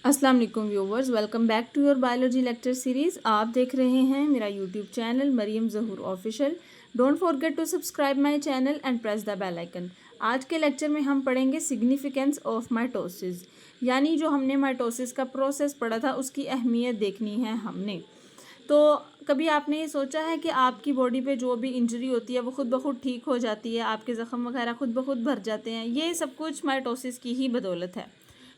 अस्सलाम वालेकुम viewers, welcome back to your biology lecture series. आप देख रहे हैं मेरा YouTube channel Mariam Zahoor official. Don't forget to subscribe my channel and press the bell icon. आज के लेक्चर में हम पढ़ेंगे सिग्निफिकेंस ऑफ माइटोसिस, यानी जो हमने माइटोसिस का प्रोसेस पढ़ा था उसकी अहमियत देखनी है हमने। तो कभी आपने ये सोचा है कि आपकी बॉडी पे जो भी इंजरी होती है वो खुद ब खुद ठीक हो जाती है, आपके ज़ख्म वगैरह खुद ब खुद भर जाते हैं? ये सब कुछ माइटोसिस की ही बदौलत है।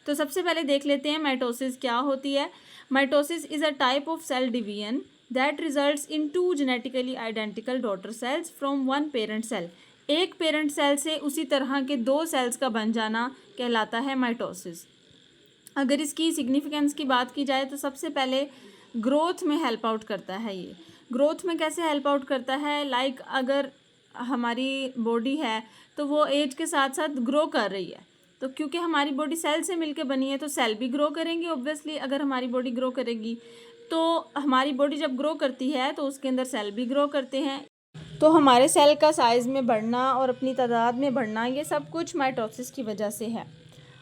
तो सबसे पहले देख लेते हैं माइटोसिस क्या होती है। Mitosis is a type of cell division that results in two genetically identical daughter cells from one parent cell. एक पेरेंट सेल से उसी तरह के दो सेल्स का बन जाना कहलाता है माइटोसिस। अगर इसकी सिग्निफिकेंस की बात की जाए तो सबसे पहले ग्रोथ में हेल्प आउट करता है। ये ग्रोथ में कैसे हेल्प आउट करता है? लाइक अगर हमारी बॉडी है तो वो एज के साथ साथ ग्रो कर रही है, तो क्योंकि हमारी बॉडी सेल से मिलके बनी है तो सेल भी ग्रो करेंगे। ऑब्वियसली अगर हमारी बॉडी ग्रो करेगी तो हमारी बॉडी जब ग्रो करती है तो उसके अंदर सेल भी ग्रो करते हैं, तो हमारे सेल का साइज़ में बढ़ना और अपनी तादाद में बढ़ना, ये सब कुछ माइटोसिस की वजह से है।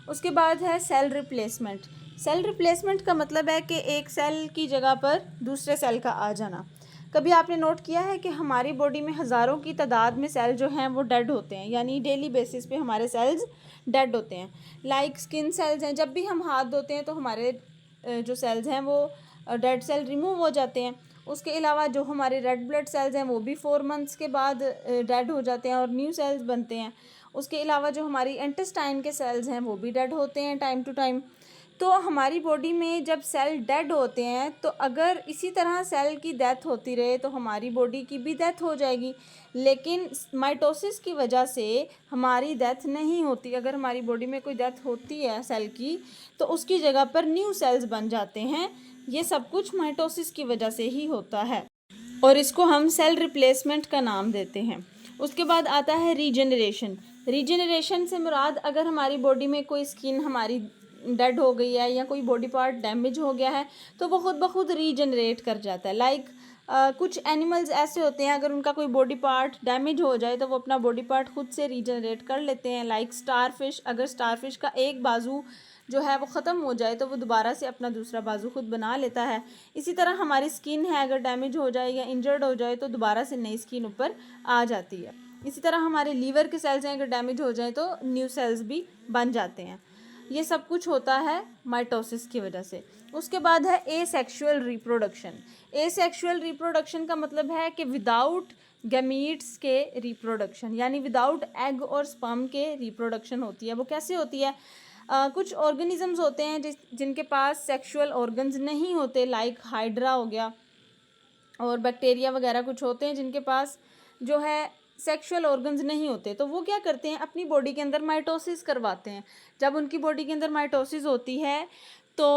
उसके बाद है सेल रिप्लेसमेंट। सेल रिप्लेसमेंट का मतलब है कि एक सेल की जगह पर दूसरे सेल का आ जाना। कभी आपने नोट किया है कि हमारी बॉडी में हज़ारों की तादाद में सेल जो हैं वो डेड होते हैं, यानी डेली बेसिस पे हमारे सेल्स डेड होते हैं। लाइक स्किन सेल्स हैं, जब भी हम हाथ धोते हैं तो हमारे जो सेल्स हैं वो डेड सेल रिमूव हो जाते हैं। उसके अलावा जो हमारे रेड ब्लड सेल्स हैं वो भी 4 मंथ्स के बाद डेड हो जाते हैं और न्यू सेल्स बनते हैं। उसके अलावा जो हमारी इंटेस्टाइन के सेल्स हैं वो भी डेड होते हैं टाइम टू टाइम। तो हमारी बॉडी में जब सेल डेड होते हैं तो अगर इसी तरह सेल की डेथ होती रहे तो हमारी बॉडी की भी डेथ हो जाएगी, लेकिन माइटोसिस की वजह से हमारी डेथ नहीं होती। अगर हमारी बॉडी में कोई डेथ होती है सेल की तो उसकी जगह पर न्यू सेल्स बन जाते हैं। ये सब कुछ माइटोसिस की वजह से ही होता है और इसको हम सेल रिप्लेसमेंट का नाम देते हैं। उसके बाद आता है रीजनरेशन। रीजनरेशन से मुराद अगर हमारी बॉडी में कोई स्किन हमारी डेड हो गई है या कोई बॉडी पार्ट डैमेज हो गया है तो वो खुद ब खुद रीजनरेट कर जाता है। लाइक कुछ एनिमल्स ऐसे होते हैं, अगर उनका कोई बॉडी पार्ट डैमेज हो जाए तो वो अपना बॉडी पार्ट खुद से रीजनरेट कर लेते हैं। लाइक स्टारफिश, अगर स्टारफिश का एक बाजू जो है वो ख़त्म हो जाए तो वो दोबारा से अपना दूसरा बाजू खुद बना लेता है। इसी तरह हमारी स्किन है, अगर डैमेज हो जाए या इंजर्ड हो जाए तो दोबारा से नई स्किन ऊपर आ जाती है। इसी तरह हमारे लीवर के सेल्स हैं, अगर डैमेज हो जाए तो न्यू सेल्स भी बन जाते हैं। ये सब कुछ होता है माइटोसिस की वजह से। उसके बाद है एसेक्सुअल रिप्रोडक्शन। एसेक्सुअल रिप्रोडक्शन का मतलब है कि विदाउट गैमीट्स के रिप्रोडक्शन, यानी विदाउट एग और स्पर्म के रिप्रोडक्शन होती है। वो कैसे होती है? कुछ ऑर्गेनिजम्स होते हैं जिनके पास सेक्सुअल ऑर्गन्स नहीं होते, लाइक हाइड्रा हो गया, और बैक्टीरिया वगैरह कुछ होते हैं जिनके पास जो है सेक्सुअल ऑर्गन्स नहीं होते। तो वो क्या करते हैं, अपनी बॉडी के अंदर माइटोसिस करवाते हैं। जब उनकी बॉडी के अंदर माइटोसिस होती है तो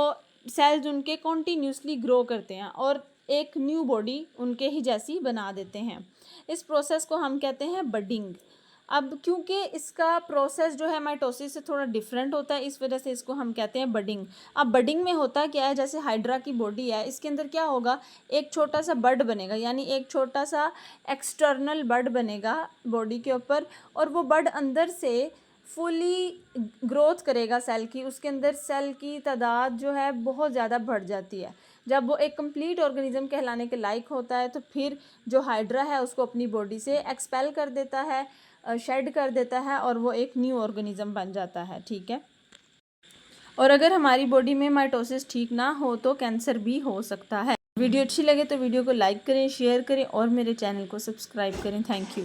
सेल्स उनके कॉन्टीन्यूसली ग्रो करते हैं और एक न्यू बॉडी उनके ही जैसी बना देते हैं। इस प्रोसेस को हम कहते हैं बडिंग। अब क्योंकि इसका प्रोसेस जो है माइटोसिस से थोड़ा डिफरेंट होता है, इस वजह से इसको हम कहते हैं बडिंग। अब बडिंग में होता क्या है, जैसे हाइड्रा की बॉडी है, इसके अंदर क्या होगा, एक छोटा सा बड बनेगा, यानी एक छोटा सा एक्सटर्नल बड बनेगा बॉडी के ऊपर, और वो बड अंदर से फुली ग्रोथ करेगा सेल की। उसके अंदर सेल की तादाद जो है बहुत ज़्यादा बढ़ जाती है। जब वो एक कंप्लीट ऑर्गेनिज्म कहलाने के लायक होता है तो फिर जो हाइड्रा है उसको अपनी बॉडी से एक्सपेल कर देता है, शेड कर देता है, और वो एक न्यू ऑर्गेनिज्म बन जाता है। ठीक है। और अगर हमारी बॉडी में माइटोसिस ठीक ना हो तो कैंसर भी हो सकता है। वीडियो अच्छी लगे तो वीडियो को लाइक करें, शेयर करें और मेरे चैनल को सब्सक्राइब करें। Thank you.